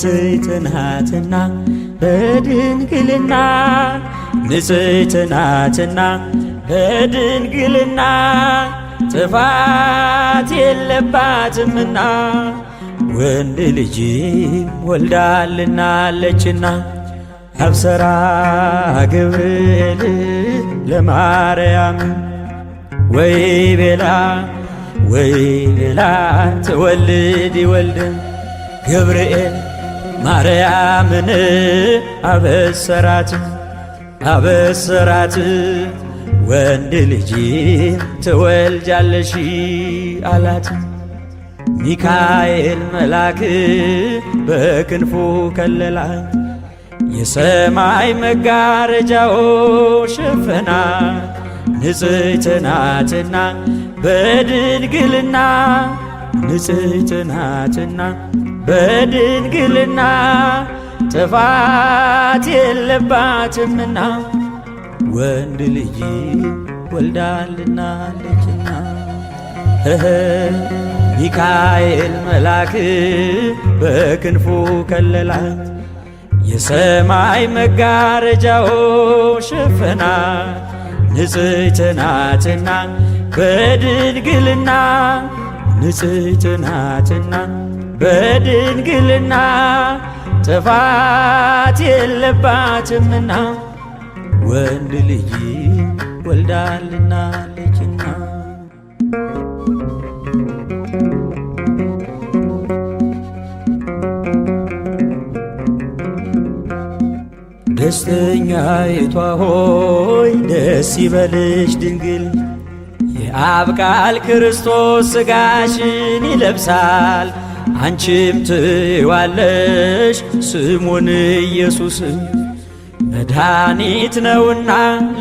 ንጽሕት ናትና በድንግልና ንጽሕት ናትና በድንግልና ጥፋት የለባትምና ወንድ ልጅ ወልዳልናለችና አብሰራ ገብርኤል ለማርያም ወይ ቤላ ትወልድ ይወልድ ገብርኤል ማርያምን አበሰራት ወንድ ልጅ ትወልጃለሽ አላት። ሚካኤል መልአክ በክንፉ ከለላት፣ የሰማይ መጋረጃው ሸፈናት። ንጽሕት ናትና በድንግልና ንጽሕት ናትና በድንግልና ጥፋት የለባትምና ወንድ ልጅ ወልዳልናለችና ሚካኤል መልአክ በክንፉ ከለላት፣ የሰማይ መጋረጃው ሸፈናት። ንጽሕት ናትና በድንግልና ንጽሕት ናትና በድንግልና ጥፋት የለባትምና ወንድ ልጅ ወልዳልናለችና ደስተኛይቷ ሆይ ደስ ይበልሽ ድንግል፣ የአብ ቃል ክርስቶስ ሥጋሽን ይለብሳል። አንቺም ትይዋለሽ ስሙን ኢየሱስ፣ መድኃኒት ነውና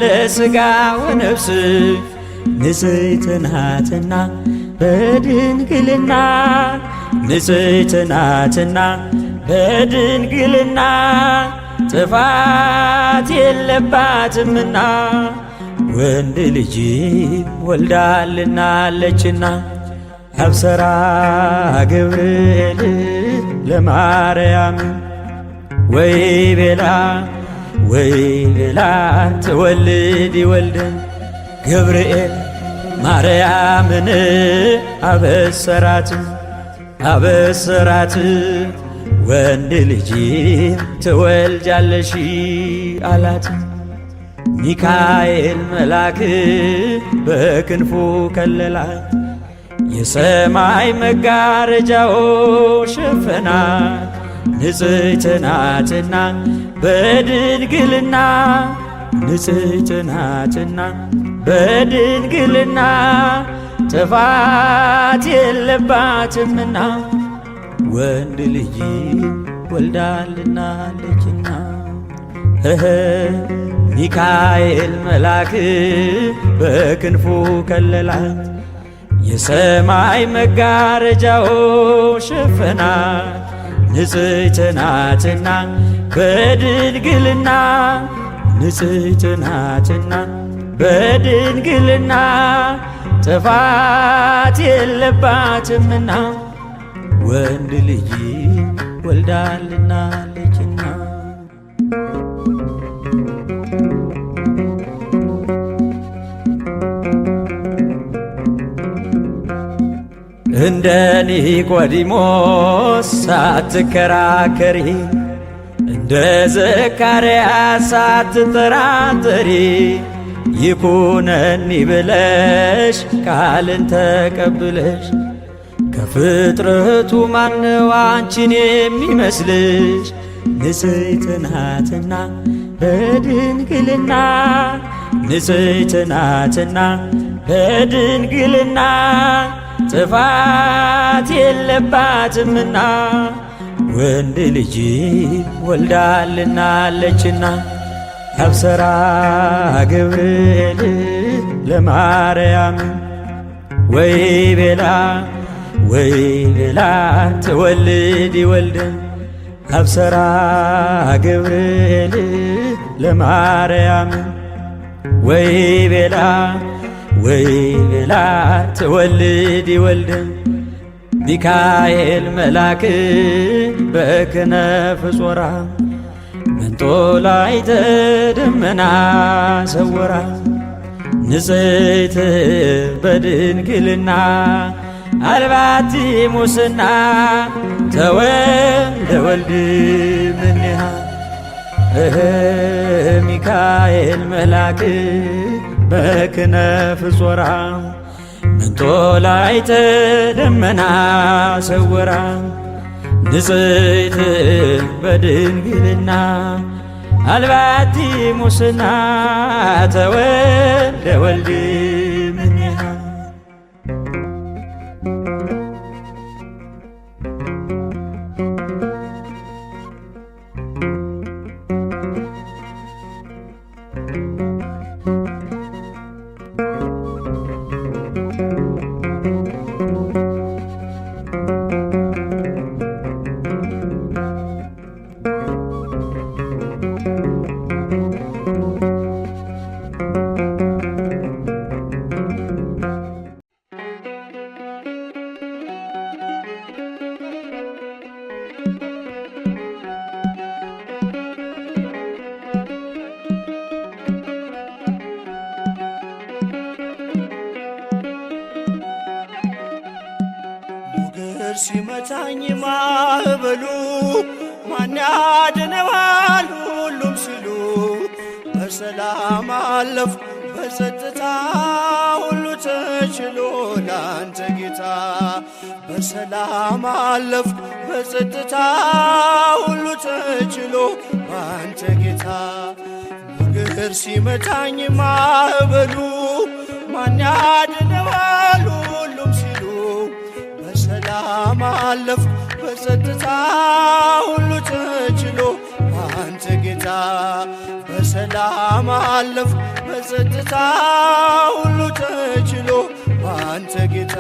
ለሥጋ ወነፍስ። ንጽሕት ናትና በድንግልና ንጽሕት ናትና በድንግልና ጥፋት የለባትምና ወንድ ልጅ ወልዳልናለችና አብሰራ ገብርኤል ለማርያም ወይ ቤላ ትወልድ ይወልድ ገብርኤል ማርያምን አበሰራት ወንድ ልጅ ትወልጃለሽ አላት። ሚካኤል መልአክ በክንፉ ከለላት፣ የሰማይ መጋረጃው ሸፈናት። ንጽሕት ናትና በድንግልና ንጽሕት ናትና በድንግልና ጥፋት የለባትምና ወንድ ልጅ ወልዳልናለችና ሚካኤል መልአክ በክንፉ ከለላት፣ የሰማይ መጋረጃው ሸፈናት። ንጽሕት ናትና በድንግልና ንጽሕት ናትና በድንግልና ጥፋት የለባትምና ወንድ ልጅ ወልዳልናለችና እንደ ኒቆዲሞስ ሳትከራከሪ፣ እንደ ዘካርያስ ሳትጠራጠሪ፣ ይኩነኒ ብለሽ ቃልን ተቀብለሽ ከፍጥረቱ ማነው አንቺን የሚመስልሽ? ንጽሕት ናትና በድንግልና ንጽሕት ናትና በድንግልና ጥፋት የለባትምና ወንድ ልጅ ወልዳልናለችና አብሰራ ገብርኤል ለማርያም ወይ ቤላ ትወልድ ይወልድ አብሰራ ገብርኤል ለማርያም ወይ ቤላ ትወልድ ይወልድ ሚካኤል መልአክ በክነፍ ጾራ መንጦላዕተ ደመና ሰወራ ንጽሕት በድንግልና አልባቲ ሙስና ተወልደ ወልድ እምኔሃ ሚካኤል መልአክ በክነፍ ጾራ መንጦላዕተ ደመና ሰወራ ንጽሕት በድንግልና አልባቲ ሙስና ተወልደ ወልድ እምኔሃ ሲመታኝ ማዕበሉ ማን ያድነዋል ሁሉም ሲሉ በሰላም አለፍኩ በጸጥታ ሁሉ ተችሎ ላንተ ጌታ በሰላም አለፍኩ በጸጥታ ሁሉ ተችሎ ባንተ ጌታ ሞገድ ሲመታኝ ማዕበሉ ማን ያድነዋል ሁሉም ሲሉ በሰላም አለፍኩ በጸጥታ ሁሉ ተችሎ ባንተ ጌታ በሰላም አለፍኩ በጸጥታ ሁሉ ተችሎ ባንተ ጌታ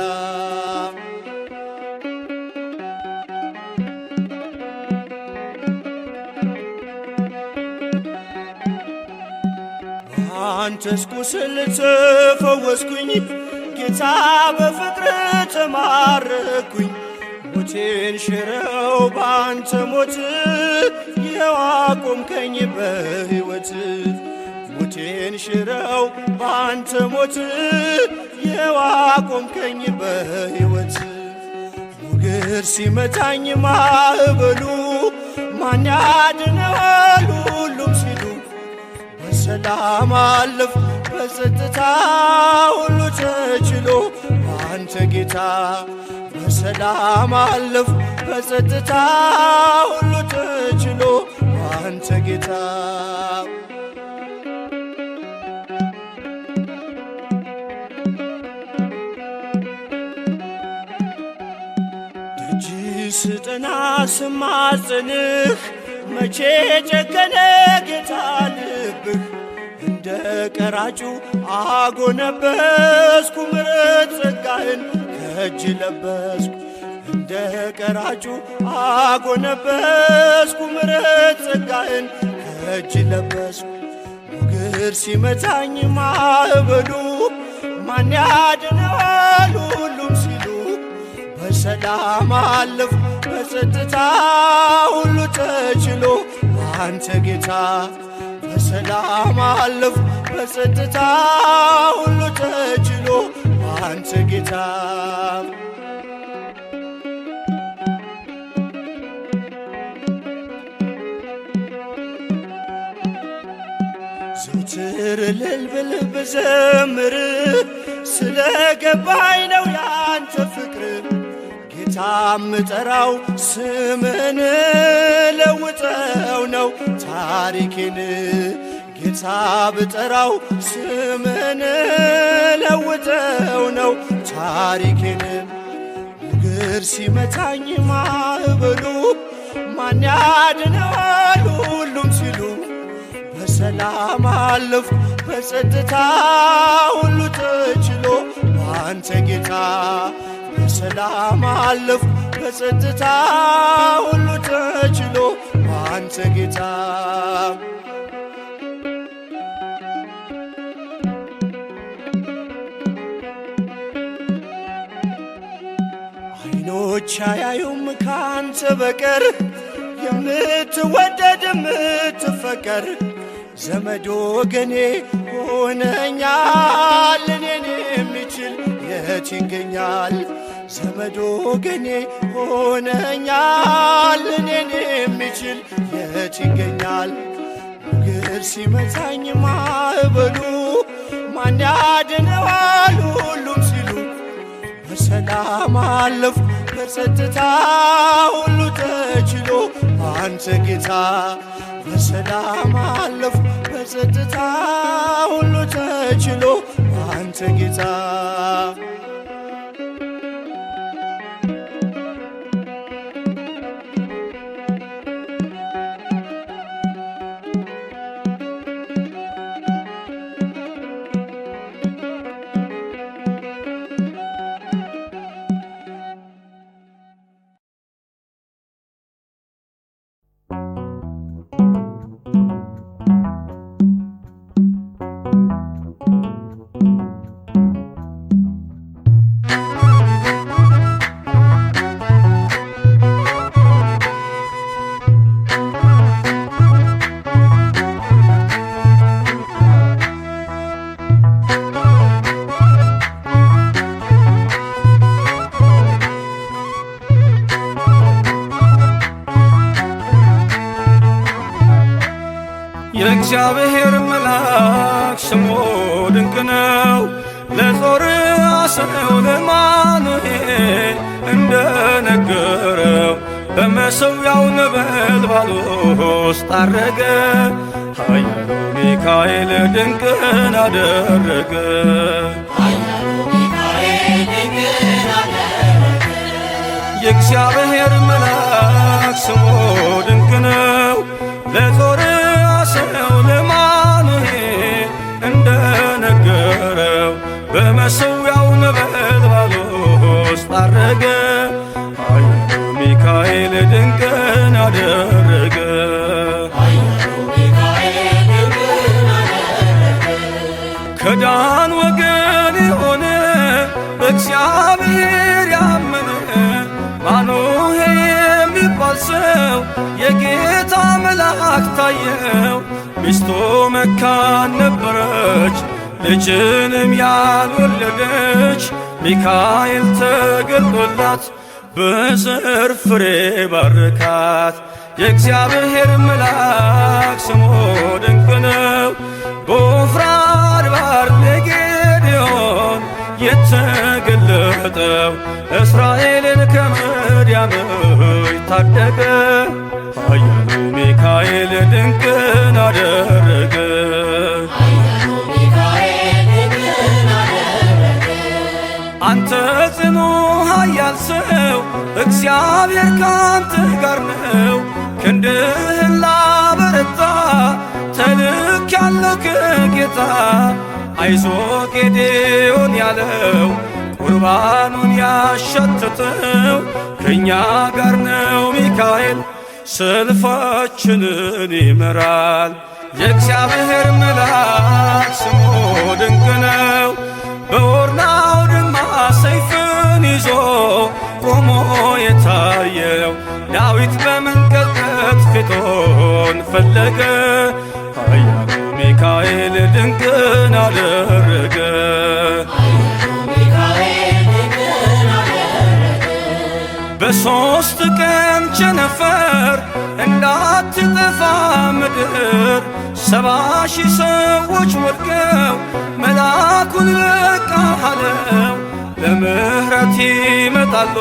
አንተስ ቁስል ተፈወስኩኝ ጌታ በፍቅር ተማረኩኝ ሞቴን ሽረው ባንተ ሞት ይኸው አቆምከኝ በሕይወት ሞቴን ሽረው ባንተ ሞት ይኸው አቆምከኝ በሕይወት ሞገድ ሲመታኝ ማዕበሉ ማን ያድነዋል ሁሉም ሲሉ በሰላም አለፍኩ በጸጥታ ሁሉ ተችሎ ባንተ ጌታ በሰላም አለፍኩ በጸጥታ ሁሉ ተችሎ ባንተ ጌታ ደጅ ስጠና ስማጽንህ መቼ ጨከነ ጌታ ልብህ እንደ ቀራጩ አጎነበስኩ ምሕረት ጸጋህን ከእጅ ለበስኩ እንደ ቀራጩ አጎነበስኩ ምሕረት ጸጋህን ከእጅ ለበስኩ ሞገድ ሲመታኝ ማዕበሉ ማን ያድነዋል ሁሉም ሲሉ በሰላም አለፍኩ በጸጥታ ሁሉ ተችሎ ባንተ ጌታ በሰላም አለፍኩ በጸጥታ ሁሉ ተችሎ ባንተ ጌታ ዘወትር እልል ብል ብዘምር ስለገባኝ ነው ያንተ ፍቅር ጌታ ምጠራው ስምን ለውጠው ነው ታሪኬን ጌታ ብጠራው ስምን ለውጠው ነው ታሪኬን ሞገድ ሲመታኝ ማዕበሉ ማን ያድነዋል ሁሉም ሲሉ በሰላም አለፍኩ በጸጥታ ሁሉ ተችሎ ባንተ ጌታ በሰላም አለፍኩ በጸጥታ ሁሉ ተችሎ ባንተ ጌታ ዓይኖቼ አይኖች አያዩም ካንተ በቀር የምትወደድ የምትፈቀር ዘመድ ወገኔ ሆነኛል እኔን የሚችል የት ይገኛል? ዘመድ ወገኔ ሆነኛል እኔን የሚችል የት ይገኛል? ሞገድ ሲመታኝ ማዕበሉ ማን ያድነዋል ሁሉም ሲሉ በሰላም አለፍኩ በጸጥታ ሁሉ ተችሎ አንተ ጌታ በሰላም አለፍኩ በጸጥታ ሁሉ ተችሎ አንተ ጌታ የእግዚአብሔር መልአክ ስሙ ድንቅ ነው። ለጾር አሰው ለማኑኤል እንደነገረው በመሠዊያው ነበልባል ውስጥ አረገ። ኃያሉ ሚካኤል ድንቅን አደረገ። የእግዚአብሔር መልአክ ስሙ ድንቅ ነው። ለጾር አሰው ለማኑኤል እንደነገረው በመሠዊያው ነበልባል ውስጥ አረገ። ኃያሉ ሚካኤል ድንቅን አደረገ። ከዳን ወገን የሆነ በእግዚአብሔር ያመነ ማኑሄ የሚባል ሰው የጌታ መልአክ ታየው። ሚስቱ መካን ነበረች ልጅንም ያልወለደች። ሚካኤል ተገልጦላት በዘር ፍሬ ባረካት። የእግዚአብሔር መልአክ ስሙ ድንቅ ነው። በዖፍራ አድባር ለጌዴዎን የተገለጠው እስራኤልን ከምድያም ታደገ። ኃያሉ ሚካኤል ድንቅን አደረገ። አንተ ጽኑ ኃያል ሰው እግዚአብሔር ካንተ ጋር ነው። ክንድህን ላበረታ ተልኬአለሁ ከጌታ። አይዞ ጌዴዎን ያለው ቁርባኑን ያሸተተው ከእኛ ጋር ነው ሚካኤል ሰልፋችንን ይመራል። የእግዚአብሔር መልአክ ስሙ ድንቅ ነው። በኦርናው ድማ ሰይፍን ይዞ ቆሞ የታየው ዳዊት በመንቀጥቀጥ ፊቱን ፈለገ። ኃያሉ ሚካኤል ድንቅን አደረገ። በሦስት ቀን ቸነፈር እንዳትጠፋ ምድር 70,000 ሰዎች ወድቀው መልአኩን በቃ አለው። ለምሕረት ይመጣሉ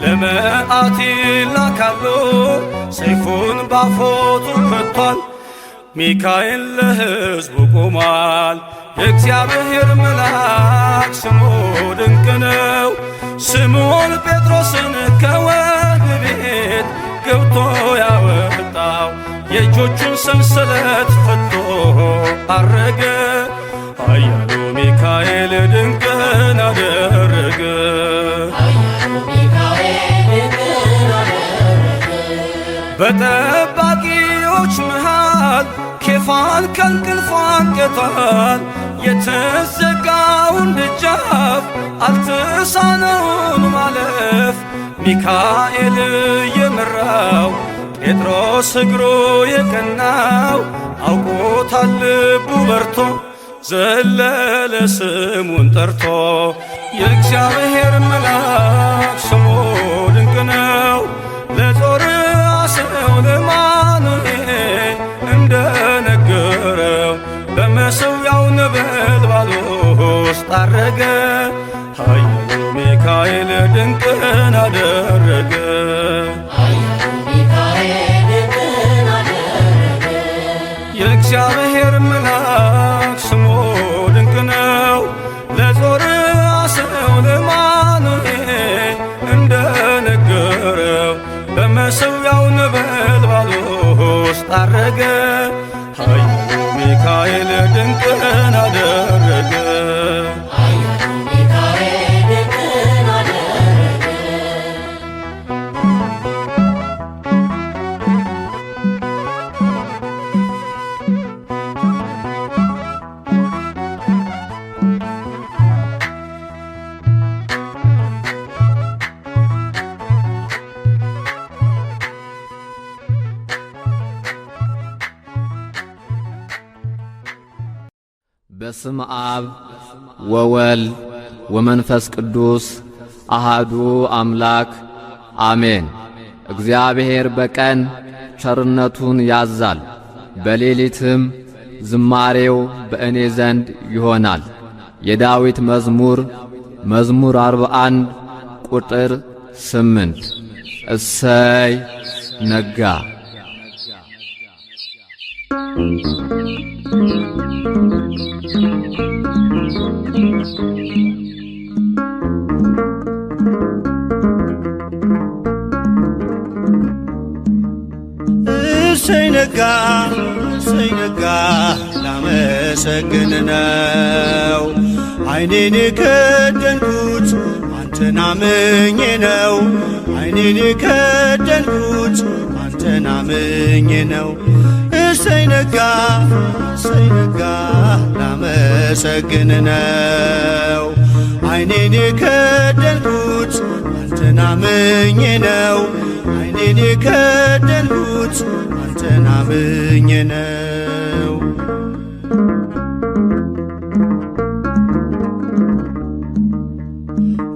ለመዓት ይላካሉ። ሰይፉን ባፎቱ ከቷል ሚካኤል ለሕዝቡ ቆሟል። የእግዚአብሔር መልአክ ስሙ ድንቅ ነው። ስምዖን ጴጥሮስን ከወህኒ ቤት ገብቶ ያወጣው የእጆቹን ሰንሰለት ፈቶ አረገ። ኃያሉ ሚካኤል ድንቅን አደረገ። በጠባቂዎች መሃል ኬፋን ከእንቅልፉ አንቅቷል። የተዘጋውን ደጃፍ አልተሳነውም ማለፍ ሚካኤል የመራው ጴጥሮስ እግሩ የቀናው አውቆታል ልቡ በርቶ ዘለለ ስሙን ጠርቶ የእግዚአብሔር መልአክ ስሙ ድንቅ ነው ለጾርዓ ለማኑኤል እንደነገረው በመሠዊያው ነበልባል ውስጥ አረገ ኃያሉ ሚካኤል ድንቅን አደረገ የእግዚአብሔር መልአክ ስሙ ድንቅ ነው ለጾርዓ ለማኑኤል እንደነገረው በመሠዊያው ነበልባል ውስጥ አረገ ኃያሉ ሚካኤል ድንቅን አደረገ በስመ አብ ወወልድ ወመንፈስ ቅዱስ አሃዱ አምላክ አሜን። እግዚአብሔር በቀን ቸርነቱን ያዛል፣ በሌሊትም ዝማሬው በእኔ ዘንድ ይሆናል። የዳዊት መዝሙር 41 ቁጥር 8 እሰይ ነጋ እሰይ ነጋ ላመሰግን ነው ዓይኔን የከደንኩት አንተን አምኜ ነው ዓይኔን የከደንኩት አንተን አምኜ ነው እሰይ ነጋ ላመሰግን ነው ዓይኔን የከደንኩት አንተን አምኜ ነው ዓይኔን የከደንኩት አንተን አምኜ ነው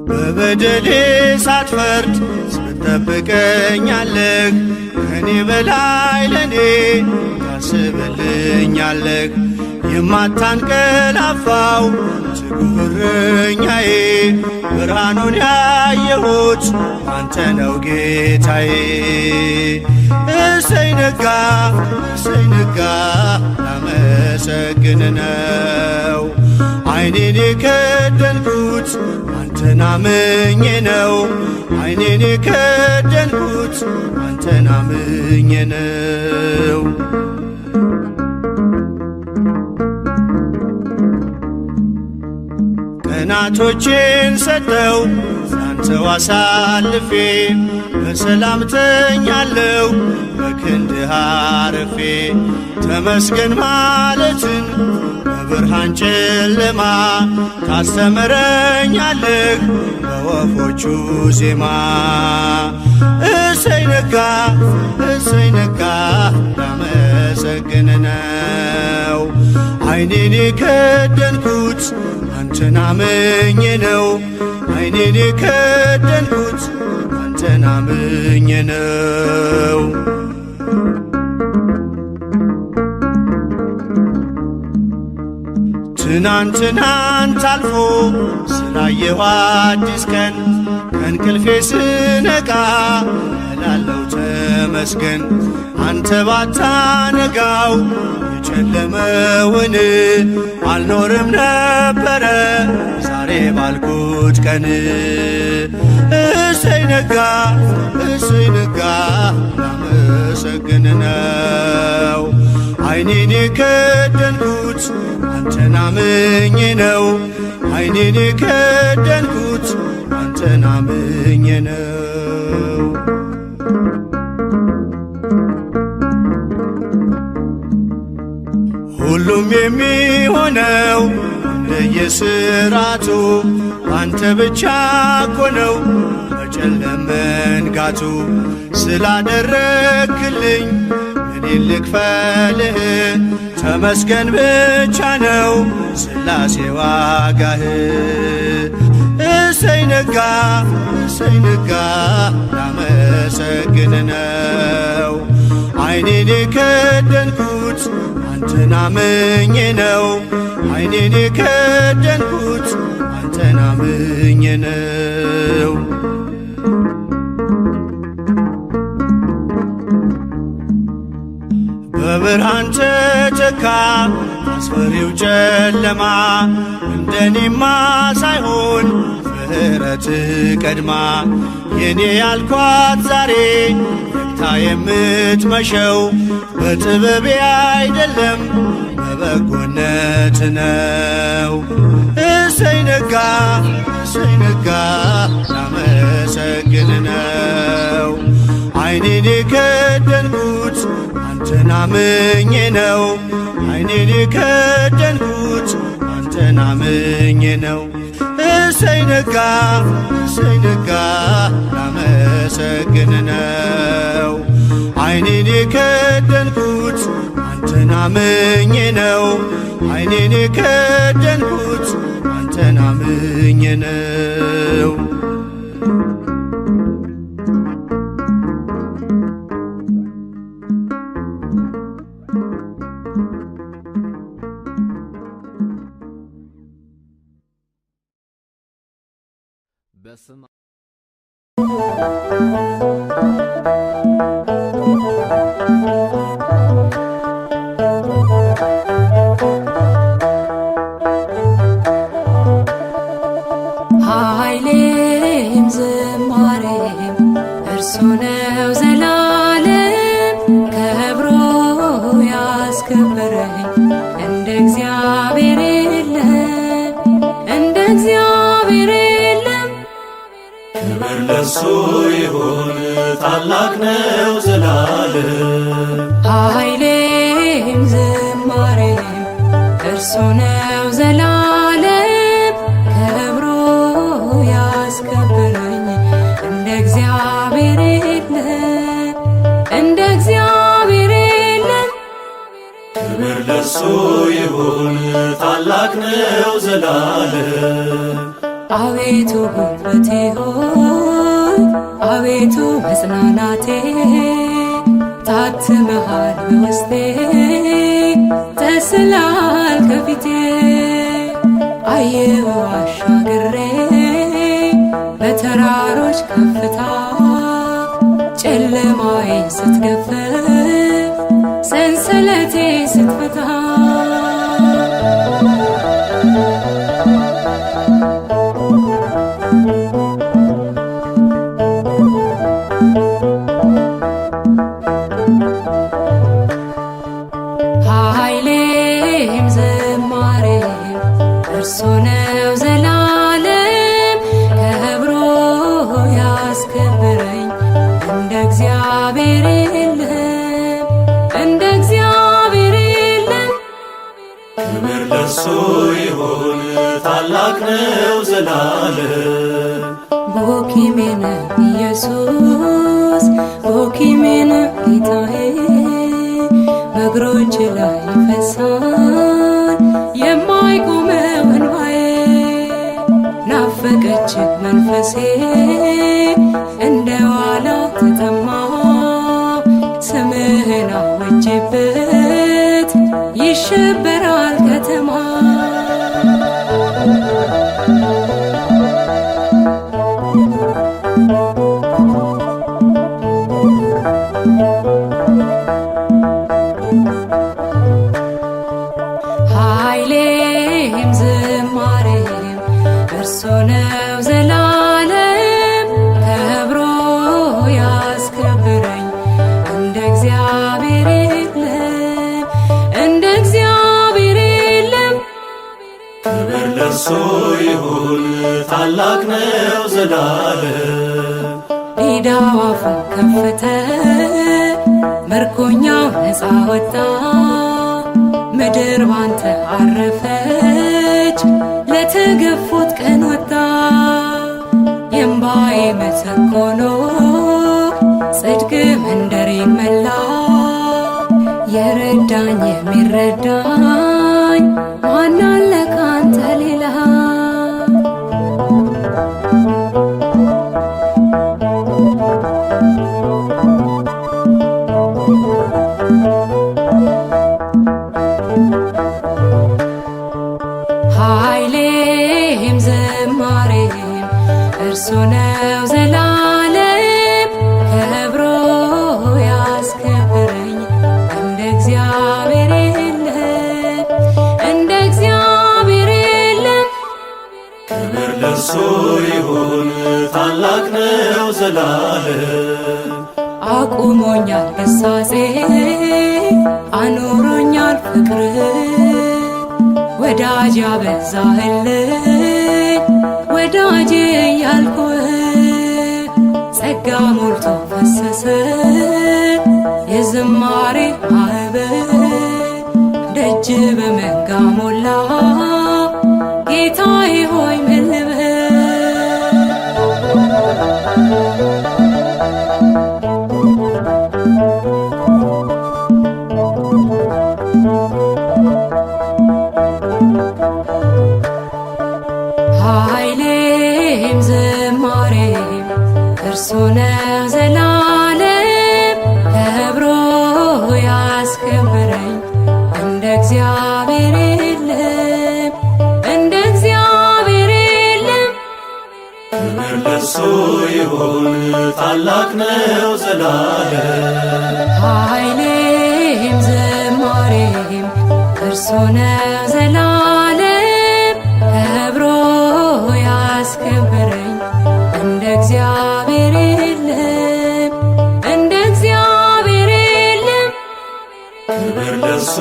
በበደሌ ሳትፈርድ ስትጠብቀኛለህ ከኔ በላይ ለኔ ታስብልኛለህ የማታንቀላፋው ትጉህ እረኛዬ ብርሃኑን ያየሁት አንተ ነው ጌታዬ እሰይ ነጋ ላመሰግን ነው ዓይኔን የከደንኩት አንተን አምኜ ነው ዓይኔን የከደንኩት አንተን አምኜ ነው ቀናቶቼን ሰጠው ላንተው አሳልፌ በሰላም ተኛለሁ በክንድህ አርፌ ተመስገን ማለትን በብርሃን ጨለማ ታስተምረኛለህ በወፎቹ ዜማ እሰይ ነጋ ላመሰግን ነው ዓይኔን የከደንኩት አንተን አምኜ ነው ዓይኔን የከደንኩት አንተን አምኜ ነው ትናንት አልፎ ስላየሁ አዲስ ቀን ከእንቅልፌ ስነቃ እላለሁ ተመስገን አንተ ባታነጋው የጨለመውን አልኖርም ነበረ ዛሬ ባልኩት ቀን እሰይ ነጋ ላመሰግን ነው ዓይኔን የከደንኩት አንተን አምኜ ነው ዓይኔን የከደንኩት አንተን አምኜ ነው ሁሉም የሚሆነው እንደየሥርዓቱ አንተ ብቻ እኮ ነው የለም መንጋቱ ስላደረክልኝ እኔ ልክፈልህ ተመስገን ብቻ ነው ሥላሴ ዋጋህ። እሰይ ነጋ እሰይ ነጋ ላመሰግን ነው ዓይኔን የከደንኩት አንተን አምኜ ነው ዓይኔን የከደንኩት አንተን አምኜ ነው። በብርሃን ተተካ አስፈሪው ጨለማ እንደኔማ ሳይሆን ምሕረት ቀድማ የኔ ያልኳት ዛሬ ነግታ የምትመሸው በጥበቤ አይደለም በበጎነት ነው። እሰይ ነጋ እሰይ ነጋ ላመሰግን ነው ዓይኔን የከደንኩት አንተን አምኜ ነው ዓይኔን የከደንኩት አንተን አምኜ ነው። እሰይ ነጋ እሰይ ነጋ ላመሰግን ነው ዓይኔን የከደንኩት አንተን አምኜ ነው ዓይኔን የከደንኩት አንተን አምኜ ነው። በስመ ኃይሌም ዝማሬም እርሱ ነው ዘላለም ከብሮ ያስከበረኝ እንደ እግዚአብሔር የለም እንደ እግዚአብሔር የለም። ክብር ለሱ ይሁን ታላቅ ነው ዘላለም ኃይሌም ዝማሬም እርሱ ነው ዘላለም ከብሮ ያስከበረኝ እንደ እግዚአብሔር የለም እንደ እግዚአብሔር የለም። ክብር ለሱ ይሁን ታላቅ ነው ዘላለም። አቤቱ ጉልበቴ ሆይ አቤቱ መጽናናቴ ታትመሃል በውስጤ ተስለሃል ከፊቴ አየሁ አሻግሬ በተራሮች ከፍታ ጨለማዬን ስትገፈፍ ሰንሰለቴ ስትፈታ ኃይሌም ዝማሬም እርሱ ነው ዘላለም ከብሮ ያስከበረኝ እንደ እግዚአብሔር የለም እንደ እግዚአብሔር የለም። ክብር ለሱ ይሁን ታላቅ ነው ዘላለም። ቦኪሜነ ኢየሱስ ቦኪሜነ ጌታዬ በእግሮች ላይ ይፈሳል የማይቆመው እንባዬ ናፈቀች መንፈሴ እንደ ዋላ ተጠማ ስምህን አውጄበት ይሸበራል ከተማ ኃይሌም ዝማሬም እርሱ ነው ዘላለም ከብሮ ያስከብረኝ እንደ እግዚአብሔር የለም እንደ እግዚአብሔር የለም። ክብር ለሱ ይሁን ታላቅ ነው ዘላለም። ዲዳው አፉን ከፈተ ምርኮኛው ነፃ ወጣ ምድር ባንተ አረፈች ለተገፉት ቀን ወጣ የእምባ ተስፋዬ ምትክ ሆኖ ጽድቅ መንደሬን መላ የረዳኝ የሚረዳኝ ማን አለ ካንተ ሌላ ኃይሌም ዝማሬም እርሱ ነው ዘላለም ከብሮ ያስከብረኝ እንደ እግዚአብሔር የለም እንደ እግዚአብሔር የለም። ክብር ለእርሱ ይሁን ታላቅ ነው ዘላለም። አቁሞኛል ግሳጼ አኖሮኛል ፍቅር ወዳጅ ያበዛህልኝ ወዳጅ ያልኩህ ጸጋ ሞልቶ ፈሰሰ የዝማሬ ማዕበል ደጅ በመንጋ ሞላ ጌታዬ ሆይ ምን ልበል ኃይሌም ዝማሬም እርሱ ነው ዘላለም ከብሮ ያስከብረኝ እንደ እግዚአብሔር የለም እንደ እግዚአብሔር የለም። ክብር ለእርሱ ይሁን ታላቅ ነው ዘላለም። ኃይሌም ዝማሬም እርሱ ነው ዘላለም ከብሮ ያስከብረኝ እንደ እግዚአብሔር የለም እንደ እግዚአብሔር የለም። ክብር ለእርሱ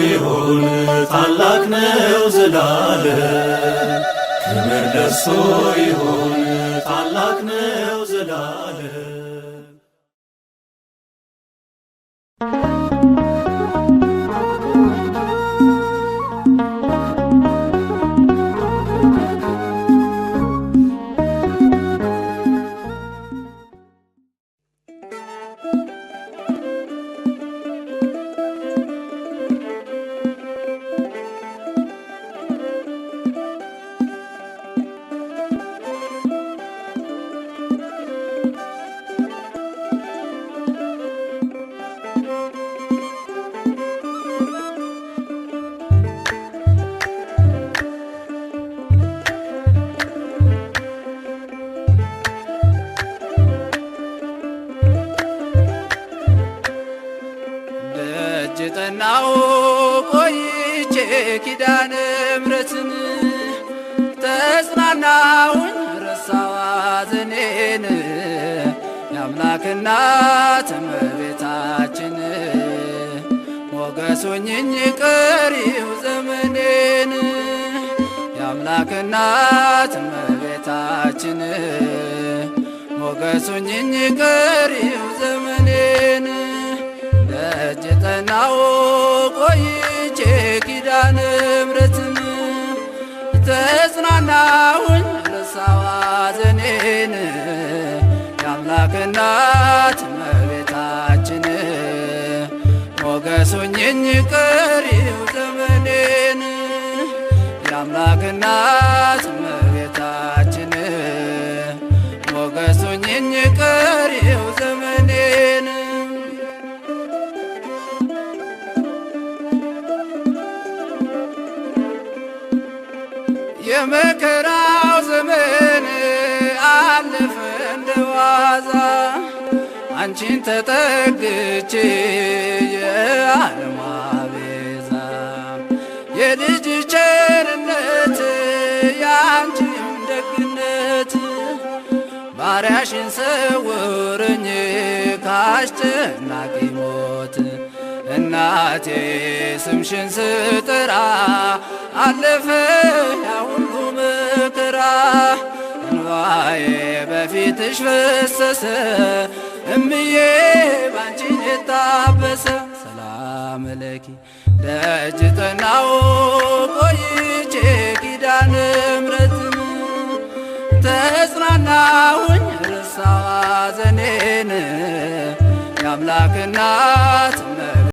ይሁን ታላቅ ነው ዘላለም። ክብር ለእርሱ ይሁን ታላቅ ነው ዘላለም። ደጅ ጠናው ቆይቼ ኪዳነ ምሕረትን ተጽናናሁኝ ረሳሁ ሐዘኔን የአምላክ እናት እመቤታችን ሞገስ ሆኜኝ ቀሪው ዘመኔን የአምላክ እናት እመቤታችን ሞገስ ሆኜኝ ቀሪው ዘመኔን ደጅ ጠናሁ ቆይቼ ኪዳነ ምሕረትን ተጽናናሁኝ ረሳሁ ሐዘኔን የአምላክ እናት እመቤታችን ሞገስ ሆኜኝ ቀሪው ዘመኔን የአምላክ እናት እመቤታችን ሞገስ ሆኜኝ ቀሪው ዘመኔን የመከራው ዘመን አለፈ እንደ ዋዛ አንቺን ተጠግቼ የዓለም ቤዛ የልጅ ቸርነት የአንቺም ደግነት ባሪያሽን ሰውርኝ ካስጨናቂ ሞት እናቴ ስምሽን ስጠራ አለፈ ያ ሁሉ መከራ እንባዬ በፊትሽ ፈሰሰ እምዬ ባንቺን የታበሰ ሰላም ለኪ ደጅ ጠናሁ ቆይቼ ኪዳነ ምሕረትን ተጽናናሁኝ ረሳሁ ሐዘኔን የአምላክ እናት